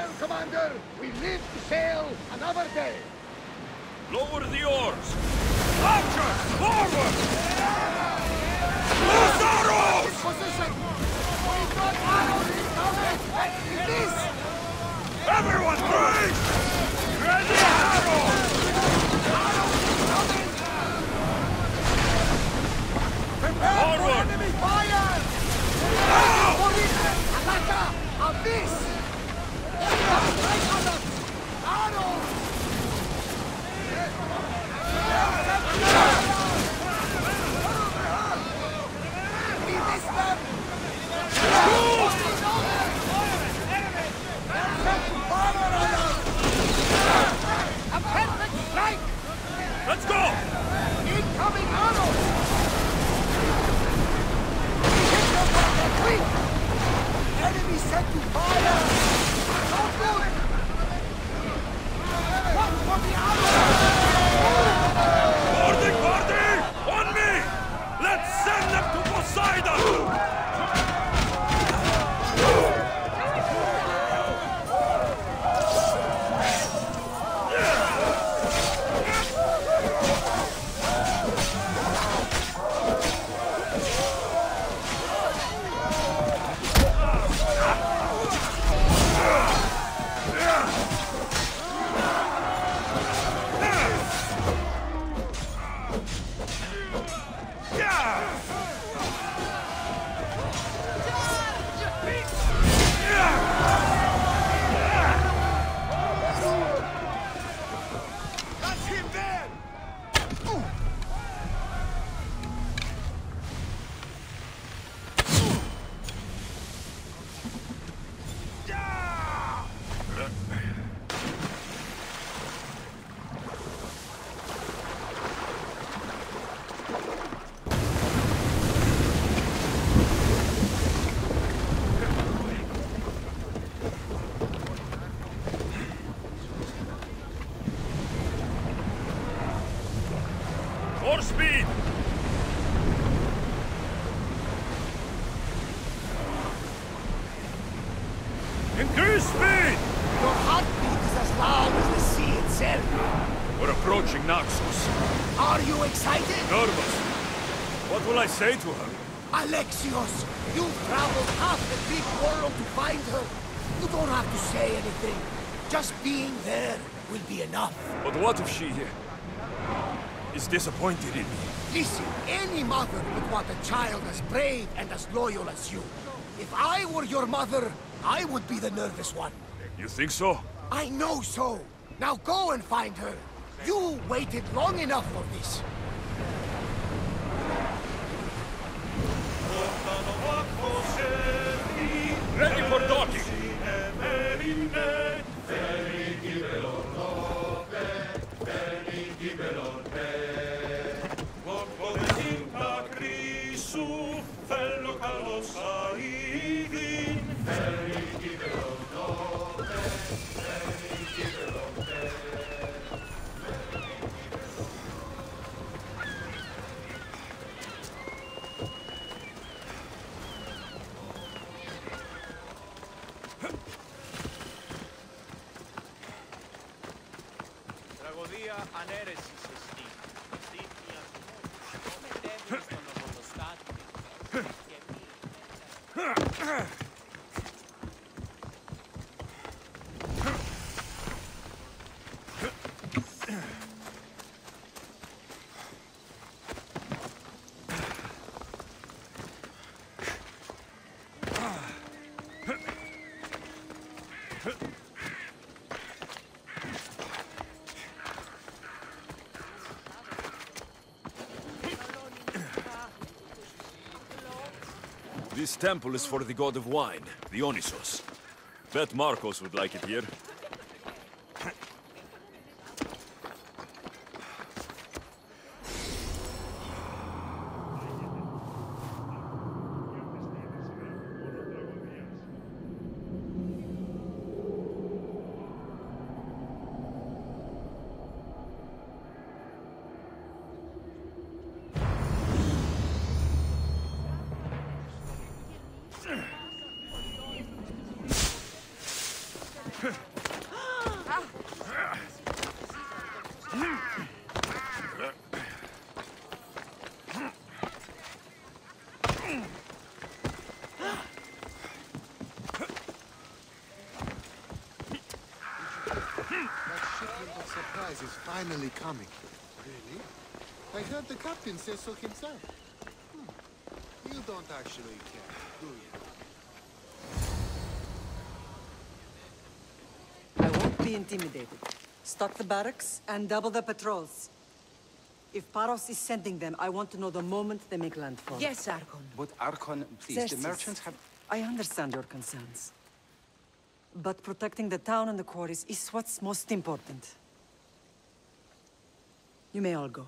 Well, Commander, we live to sail another day. Lower the oars! Archers, forward! Loose arrows! Position! We've got arrows incoming! With this! Everyone brace! Ready arrows! Arrows incoming! Prepare Forward! for enemy fire! Now! Alaka! On this! Right on us! Arrows! We missed them! A perfect strike! Let's go! Incoming arrows! Hit them on the quick! Enemy set to fire! So good! Watch for the arrows! Boarding party! On me! Let's send them to Poseidon! More speed! Increase speed! Your heartbeat is as loud as the sea itself. We're approaching Naxos. Are you excited? Nervous. What will I say to her? Alexios, you've traveled half the big world to find her. You don't have to say anything. Just being there will be enough. But what if she is disappointed in me? Listen, any mother would want a child as brave and as loyal as you. If I were your mother, I would be the nervous one. You think so? I know so. Now go and find her. You waited long enough for this. Ready for docking! This temple is for the god of wine, the Onisos. Bet Marcos would like it here. Supplies is finally coming. Really? I heard the captain say so himself. You don't actually care, do you? I won't be intimidated. Stock the barracks and double the patrols. If Paros is sending them, I want to know the moment they make landfall. Yes, Archon. But Archon, please, Xerxes, the merchants have... I understand your concerns. But protecting the town and the quarries is what's most important. You may all go.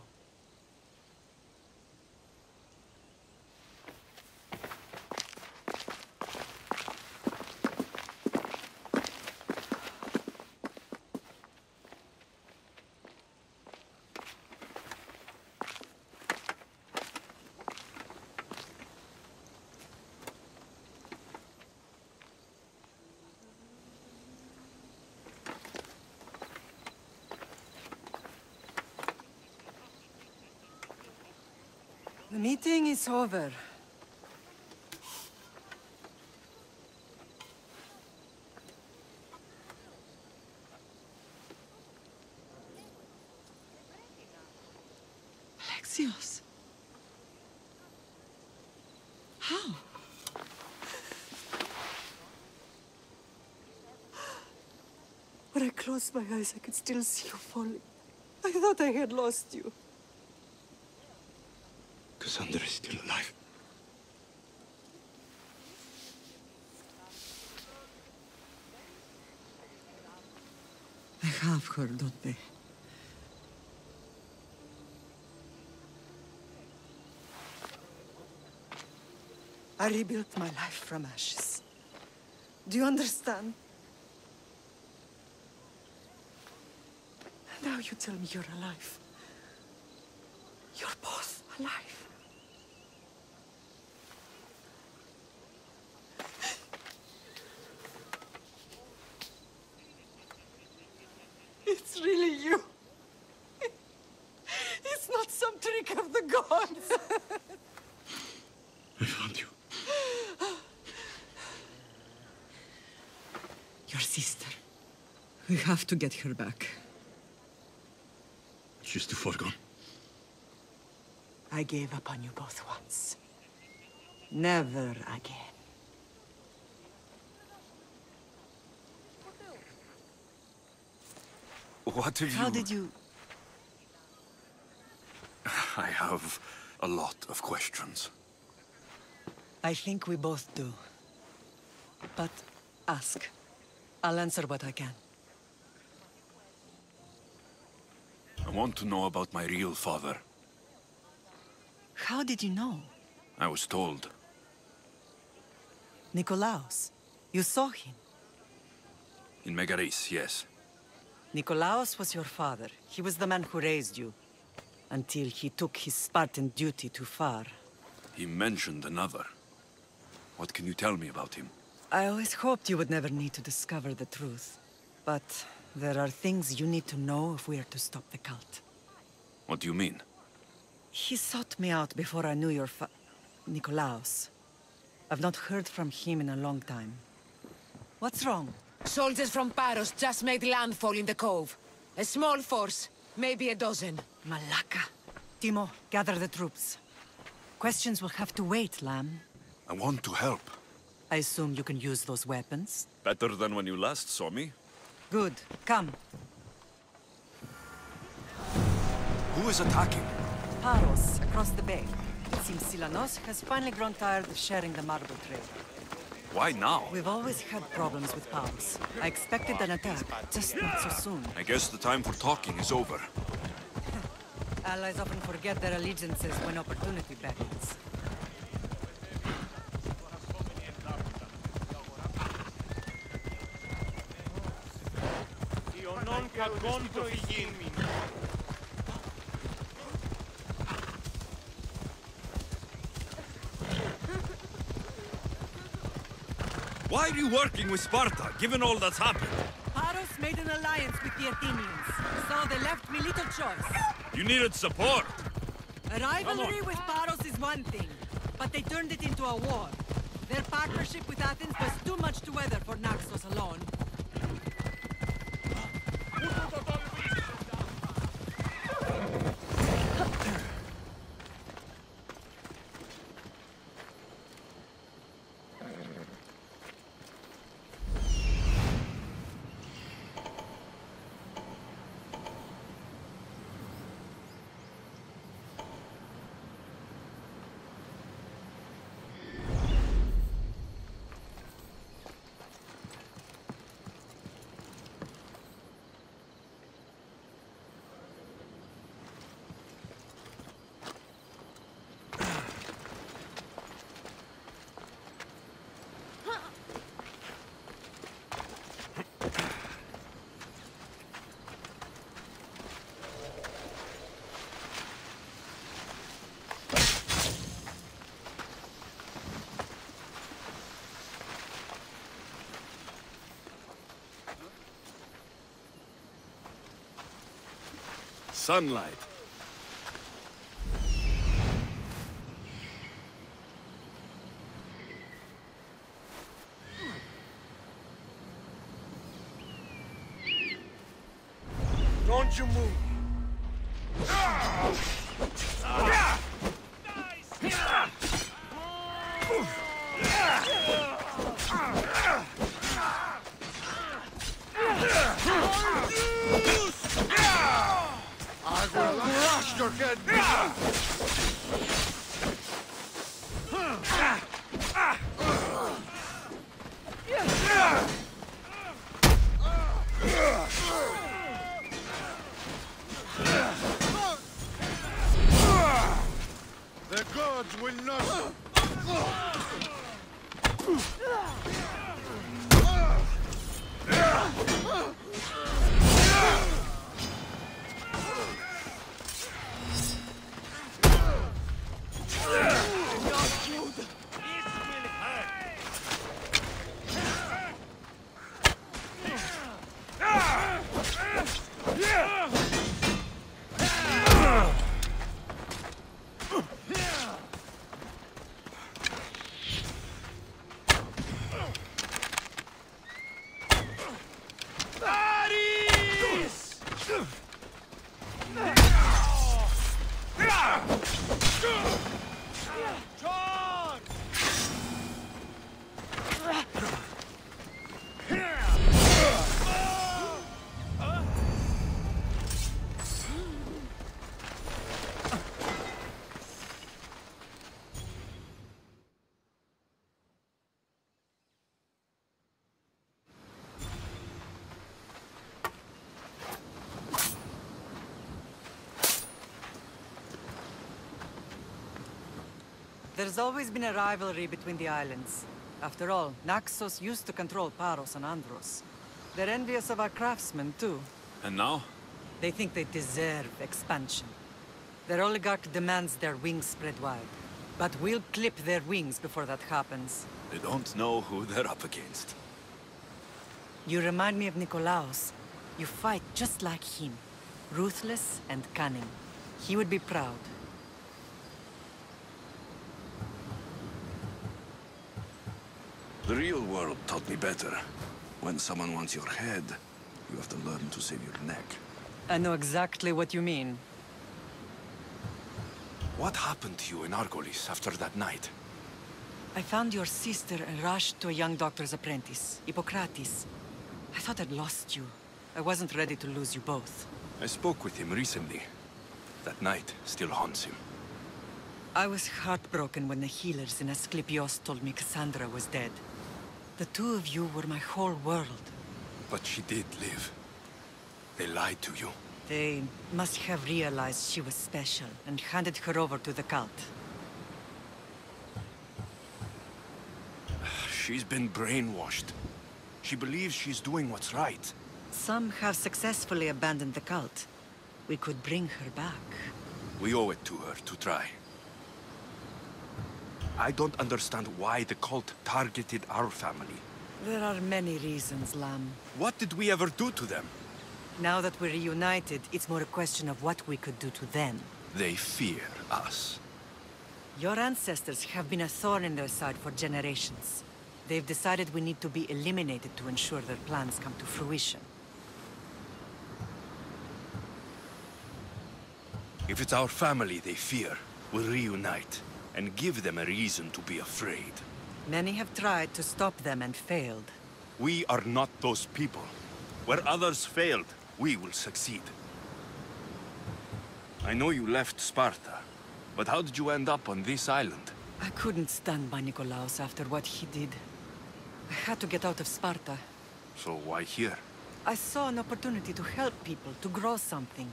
The meeting is over. Alexios. How? When I closed my eyes, I could still see you falling. I thought I had lost you. Cassandra is still alive. I have her, don't they? I rebuilt my life from ashes. Do you understand? Now you tell me you're alive. You're both alive. It's really you. It's not some trick of the gods. I found you. Your sister. We have to get her back. She's too far gone. I gave up on you both once. Never again. What have you... How did you... I have a lot of questions. I think we both do. But ask. I'll answer what I can. I want to know about my real father. How did you know? I was told. Nikolaos. You saw him. In Megaris, yes. Nikolaos was your father. He was the man who raised you. Until he took his Spartan duty too far. He mentioned another. What can you tell me about him? I always hoped you would never need to discover the truth. But there are things you need to know if we are to stop the cult. What do you mean? He sought me out before I knew your Nikolaos. I've not heard from him in a long time. What's wrong? Soldiers from Paros just made landfall in the cove. A small force, maybe a dozen. Malaka. Timo, gather the troops. Questions will have to wait, Lamb. I want to help. I assume you can use those weapons? Better than when you last saw me. Good. Come. Who is attacking? Paros, across the bay. It seems Silanos has finally grown tired of sharing the marble trade. Why now? We've always had problems with Paros. I expected an attack, just not so soon. I guess the time for talking is over. Allies often forget their allegiances when opportunity beckons. Why are you working with Sparta, given all that's happened? Paros made an alliance with the Athenians, so they left me little choice. You needed support. A rivalry with Paros is one thing, but they turned it into a war. Their partnership with Athens was too much to weather for Naxos alone. Sunlight. Don't you move. I will crush your head. The gods will not. There's always been a rivalry between the islands. After all, Naxos used to control Paros and Andros. They're envious of our craftsmen, too. And now? They think they deserve expansion. Their oligarch demands their wings spread wide. But we'll clip their wings before that happens. They don't know who they're up against. You remind me of Nikolaos. You fight just like him. Ruthless and cunning. He would be proud. The real world taught me better. When someone wants your head, you have to learn to save your neck. I know exactly what you mean. What happened to you in Argolis after that night? I found your sister and rushed to a young doctor's apprentice, Hippocrates. I thought I'd lost you. I wasn't ready to lose you both. I spoke with him recently. That night still haunts him. I was heartbroken when the healers in Asclepios told me Cassandra was dead. The two of you were my whole world. But she did live. They lied to you. They must have realized she was special and handed her over to the cult. She's been brainwashed. She believes she's doing what's right. Some have successfully abandoned the cult. We could bring her back. We owe it to her to try. I don't understand why the cult targeted our family. There are many reasons, Lamb. What did we ever do to them? Now that we're reunited, it's more a question of what we could do to them. They fear us. Your ancestors have been a thorn in their side for generations. They've decided we need to be eliminated to ensure their plans come to fruition. If it's our family they fear, we'll reunite and give them a reason to be afraid. Many have tried to stop them and failed. We are not those people. Where others failed, we will succeed. I know you left Sparta, but how did you end up on this island? I couldn't stand by Nikolaos after what he did. I had to get out of Sparta. So why here? I saw an opportunity to help people, to grow something.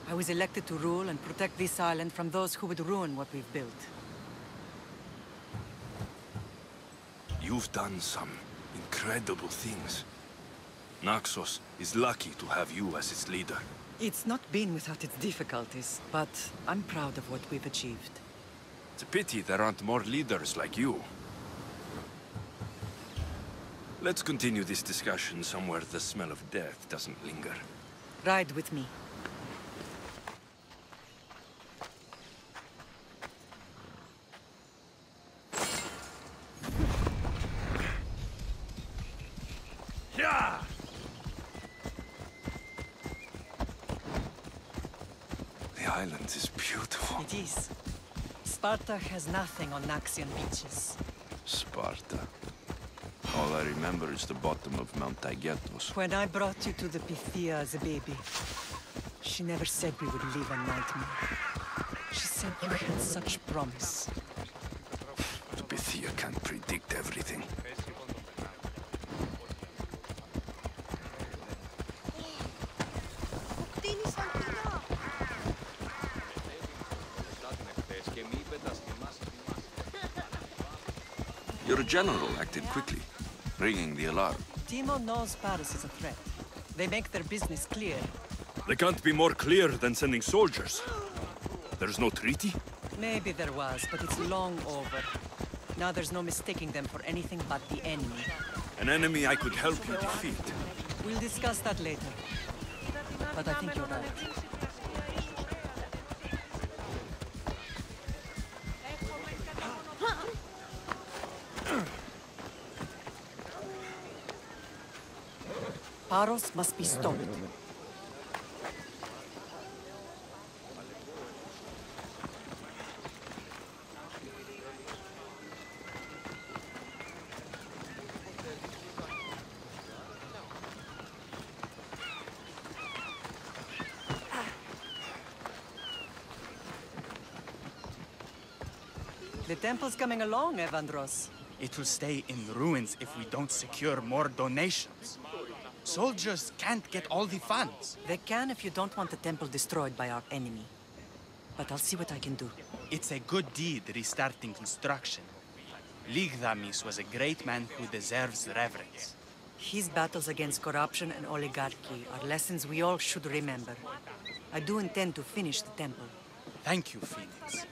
I was elected to rule and protect this island from those who would ruin what we've built. You've done some incredible things. Naxos is lucky to have you as its leader. It's not been without its difficulties, but I'm proud of what we've achieved. It's a pity there aren't more leaders like you. Let's continue this discussion somewhere the smell of death doesn't linger. Ride with me. Yeah! The island is beautiful. It is. Sparta has nothing on Naxian beaches. Sparta. All I remember is the bottom of Mount Taygetos. When I brought you to the Pythia as a baby, she never said we would live a nightmare. She said you had such promise. The Pythia can't predict everything. Your general acted quickly, ringing the alarm. Timo knows Paris is a threat. They make their business clear. They can't be more clear than sending soldiers. There's no treaty? Maybe there was, but it's long over. Now there's no mistaking them for anything but the enemy. An enemy I could help you defeat. We'll discuss that later. But I think you're right. Paros must be stopped. The temple's coming along, Evandros. It will stay in ruins if we don't secure more donations. Soldiers can't get all the funds. They can if you don't want the temple destroyed by our enemy. But I'll see what I can do. It's a good deed restarting construction. Ligdamis was a great man who deserves reverence. His battles against corruption and oligarchy are lessons we all should remember. I do intend to finish the temple. Thank you, Phoenix.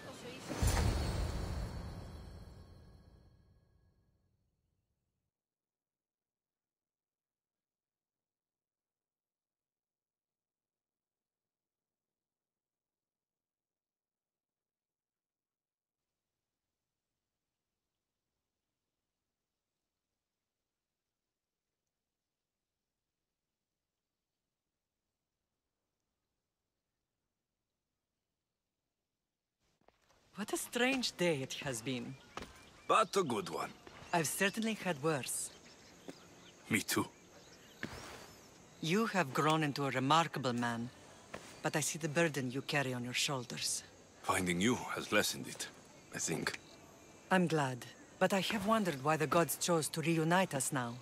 What a strange day it has been. But a good one. I've certainly had worse. Me too. You have grown into a remarkable man, but I see the burden you carry on your shoulders. Finding you has lessened it, I think. I'm glad, but I have wondered why the gods chose to reunite us now.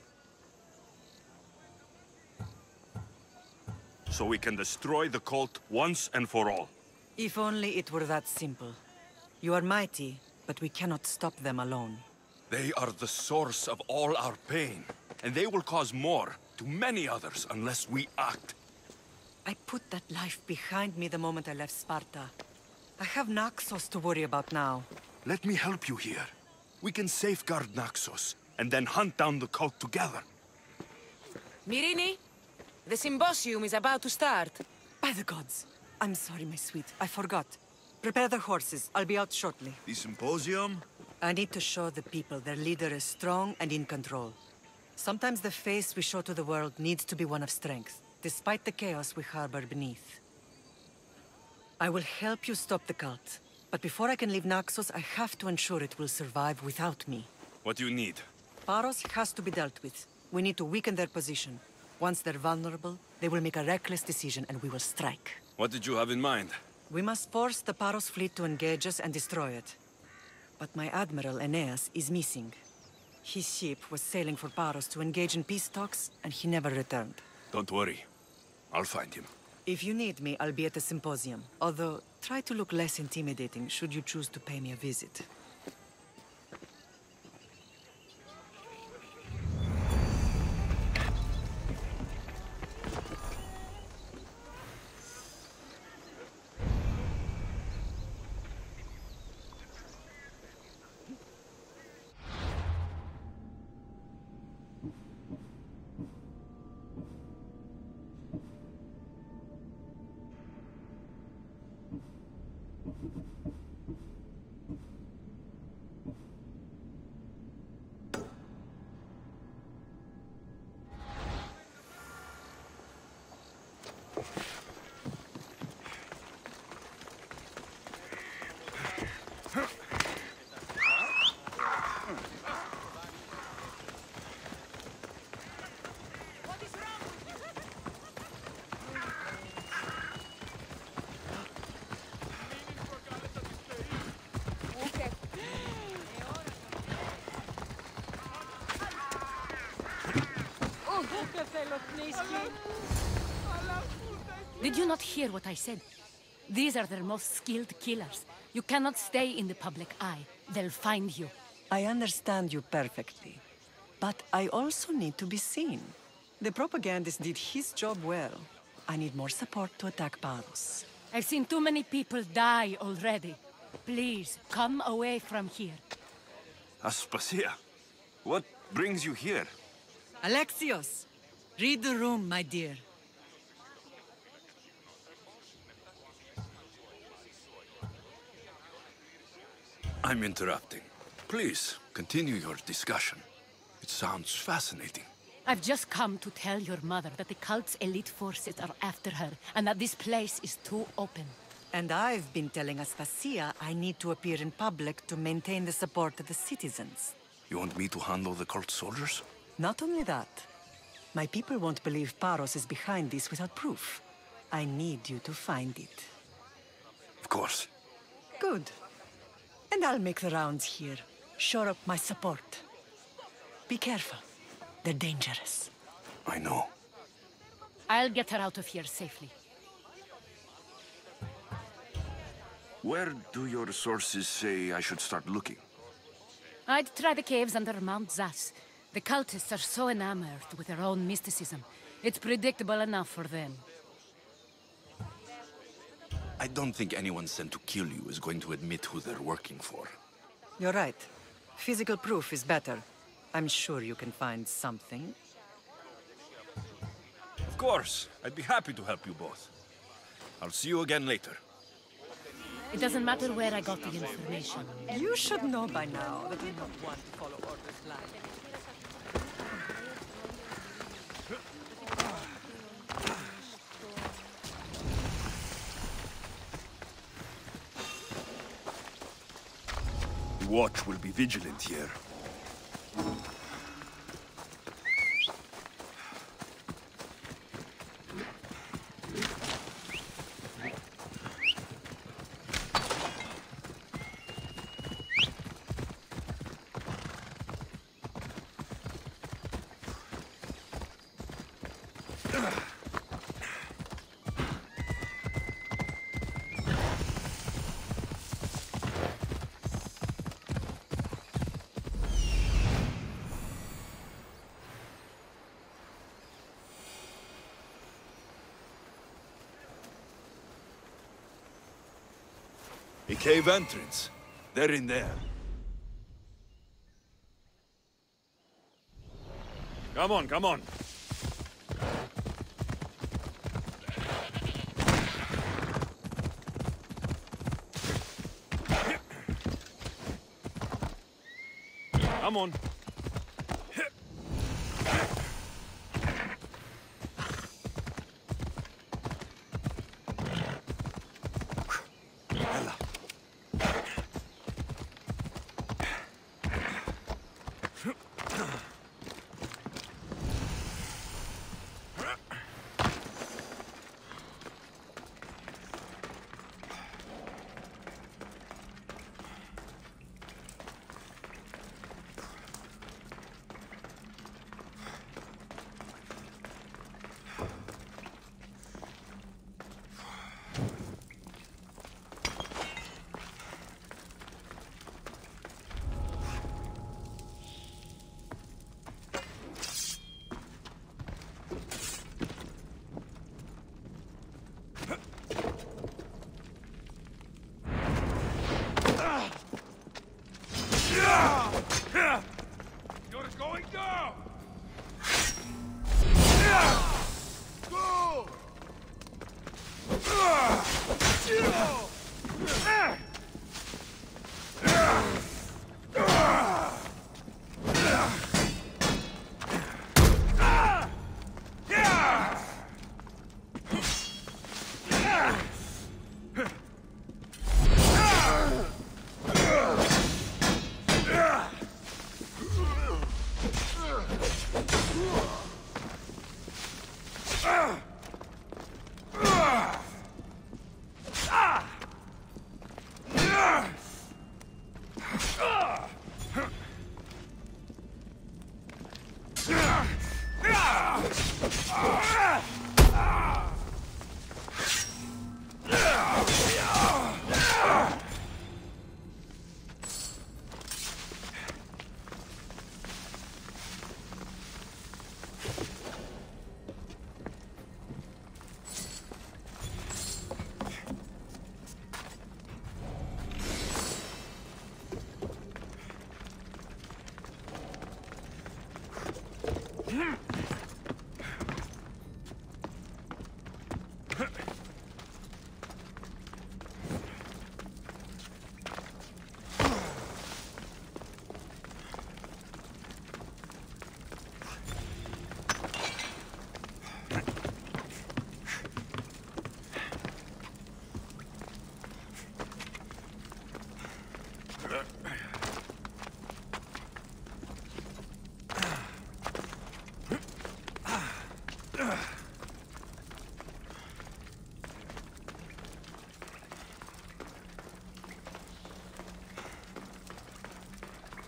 So we can destroy the cult once and for all. If only it were that simple. You are mighty, but we cannot stop them alone. They are the source of all our pain, and they will cause more to many others unless we act. I put that life behind me the moment I left Sparta. I have Naxos to worry about now. Let me help you here. We can safeguard Naxos, and then hunt down the cult together. Mirini, the symposium is about to start. By the gods! I'm sorry, my sweet. I forgot. Prepare the horses. I'll be out shortly. The symposium? I need to show the people their leader is strong and in control. Sometimes the face we show to the world needs to be one of strength, despite the chaos we harbor beneath. I will help you stop the cult. But before I can leave Naxos, I have to ensure it will survive without me. What do you need? Paros has to be dealt with. We need to weaken their position. Once they're vulnerable, they will make a reckless decision and we will strike. What did you have in mind? We must force the Paros fleet to engage us and destroy it. But my admiral, Aeneas, is missing. His ship was sailing for Paros to engage in peace talks, and he never returned. Don't worry. I'll find him. If you need me, I'll be at the symposium. Although, try to look less intimidating should you choose to pay me a visit. Did you not hear what I said? These are their most skilled killers. You cannot stay in the public eye. They'll find you. I understand you perfectly. But I also need to be seen. The propagandist did his job well. I need more support to attack Paros. I've seen too many people die already. Please, come away from here. Aspasia, what brings you here? Alexios! Read the room, my dear. I'm interrupting. Please, continue your discussion. It sounds fascinating. I've just come to tell your mother that the cult's elite forces are after her, and that this place is too open. And I've been telling Aspasia I need to appear in public to maintain the support of the citizens. You want me to handle the cult soldiers? Not only that. My people won't believe Paros is behind this without proof. I need you to find it. Of course. Good. And I'll make the rounds here. Shore up my support. Be careful. They're dangerous. I know. I'll get her out of here safely. Where do your sources say I should start looking? I'd try the caves under Mount Zas. The cultists are so enamored with their own mysticism. It's predictable enough for them. I don't think anyone sent to kill you is going to admit who they're working for. You're right. Physical proof is better. I'm sure you can find something. Of course. I'd be happy to help you both. I'll see you again later. It doesn't matter where I got the information. You should know by now that I'm not one to follow orders blindly. The watch will be vigilant here. A cave entrance. They're in there. Come on, come on. Come on. You're going down! Go!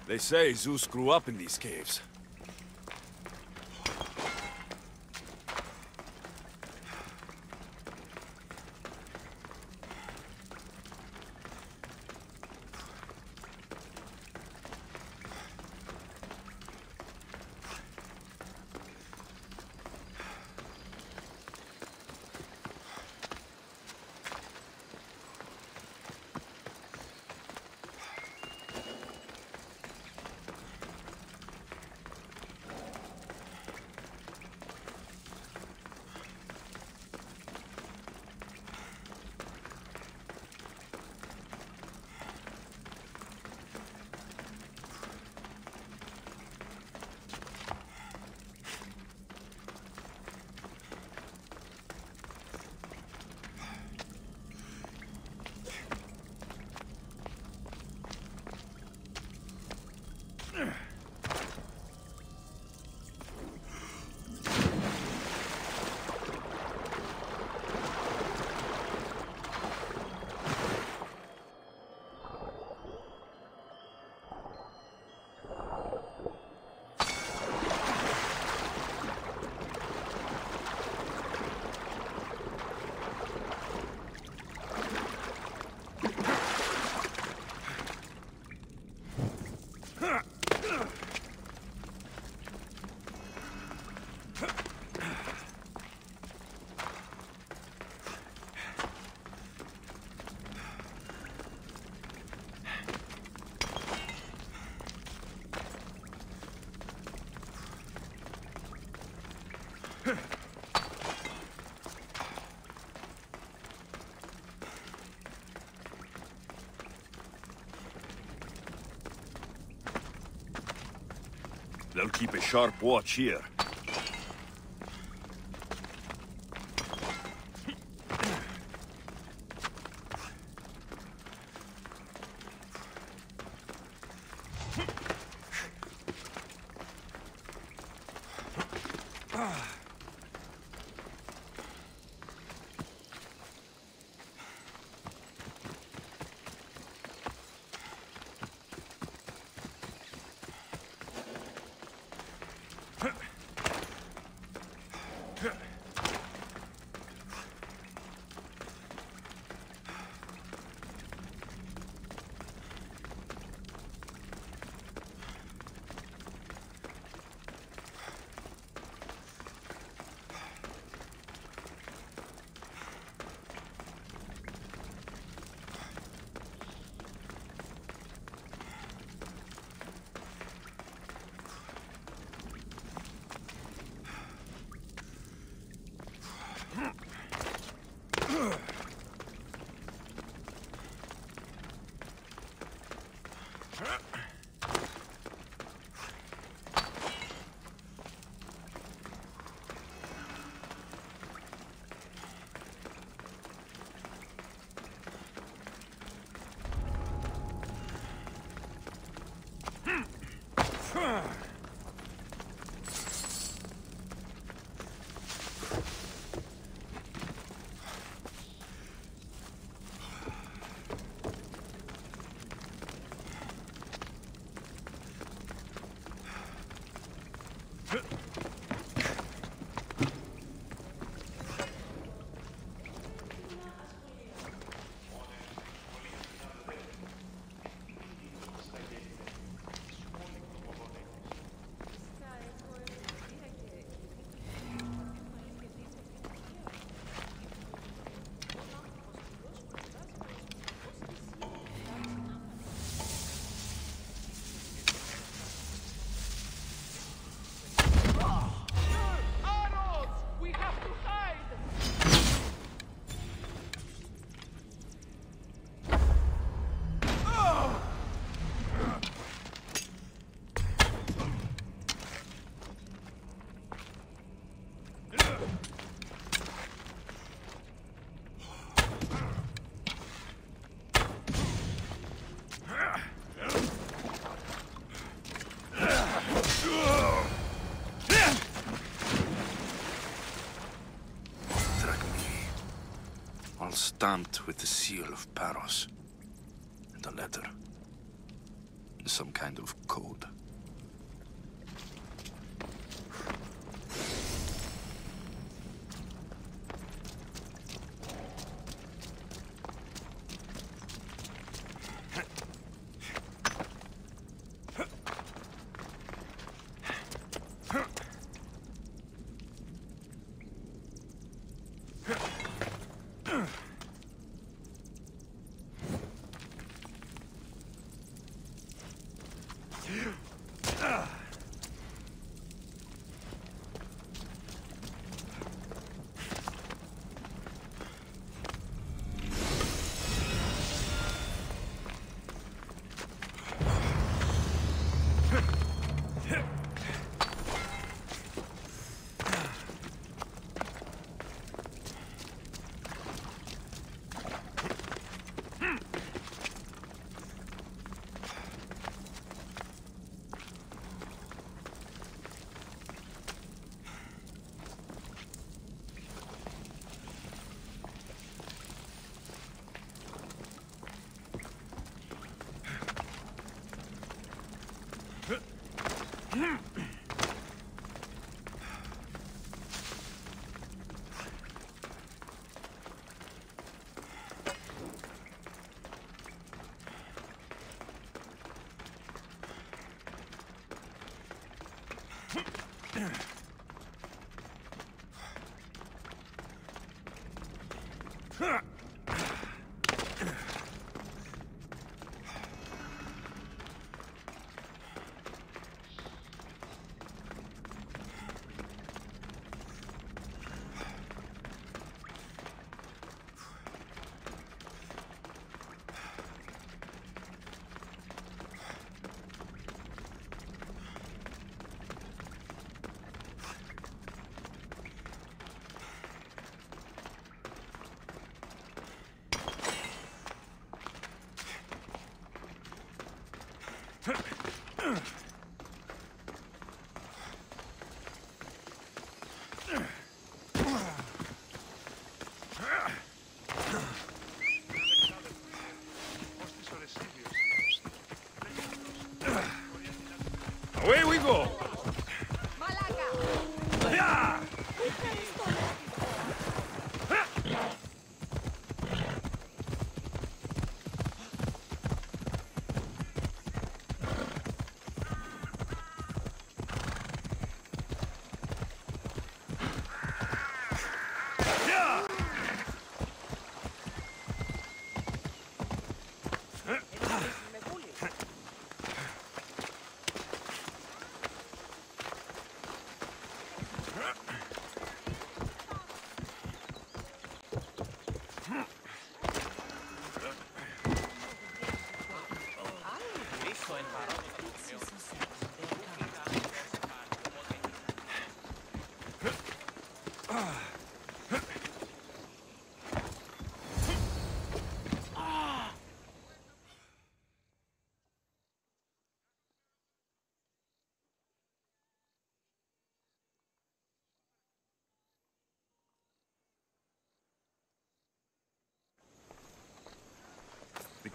They say Zeus grew up in these caves. They'll keep a sharp watch here. Stamped with the seal of Paros. And a letter. Some kind of code.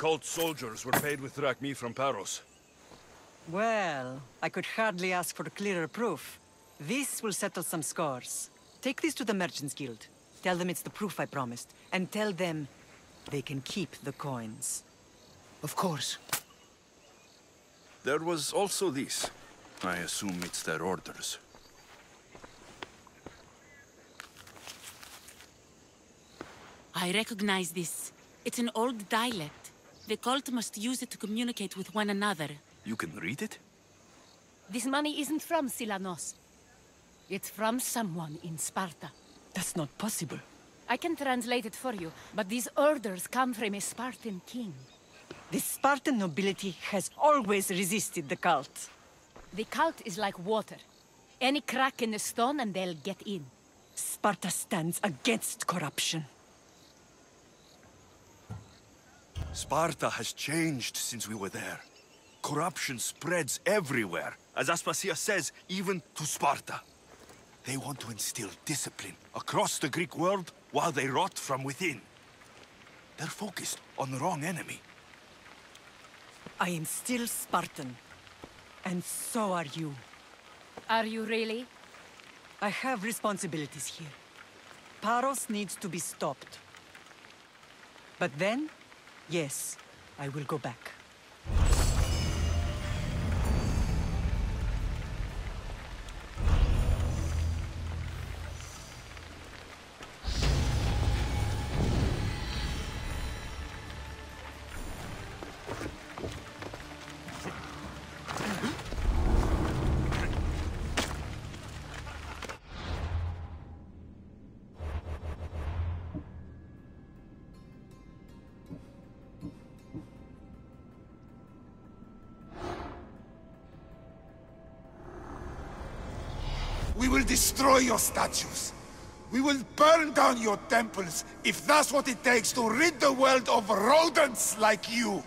cult soldiers were paid with drachmi from Paros. Well, I could hardly ask for clearer proof. This will settle some scores. Take this to the Merchants Guild. Tell them it's the proof I promised. And tell them they can keep the coins. Of course. There was also this. I assume it's their orders. I recognize this. It's an old dialect. The cult must use it to communicate with one another. You can read it? This money isn't from Silanos. It's from someone in Sparta. That's not possible. I can translate it for you, but these orders come from a Spartan king. The Spartan nobility has always resisted the cult. The cult is like water. Any crack in the stone and they'll get in. Sparta stands against corruption. Sparta has changed since we were there. Corruption spreads everywhere. As Aspasia says, even to Sparta. They want to instill discipline across the Greek world while they rot from within. They're focused on the wrong enemy. I am still Spartan. And so are you. Are you really? I have responsibilities here. Paros needs to be stopped. But then, yes, I will go back. We will destroy your statues. We will burn down your temples if that's what it takes to rid the world of rodents like you.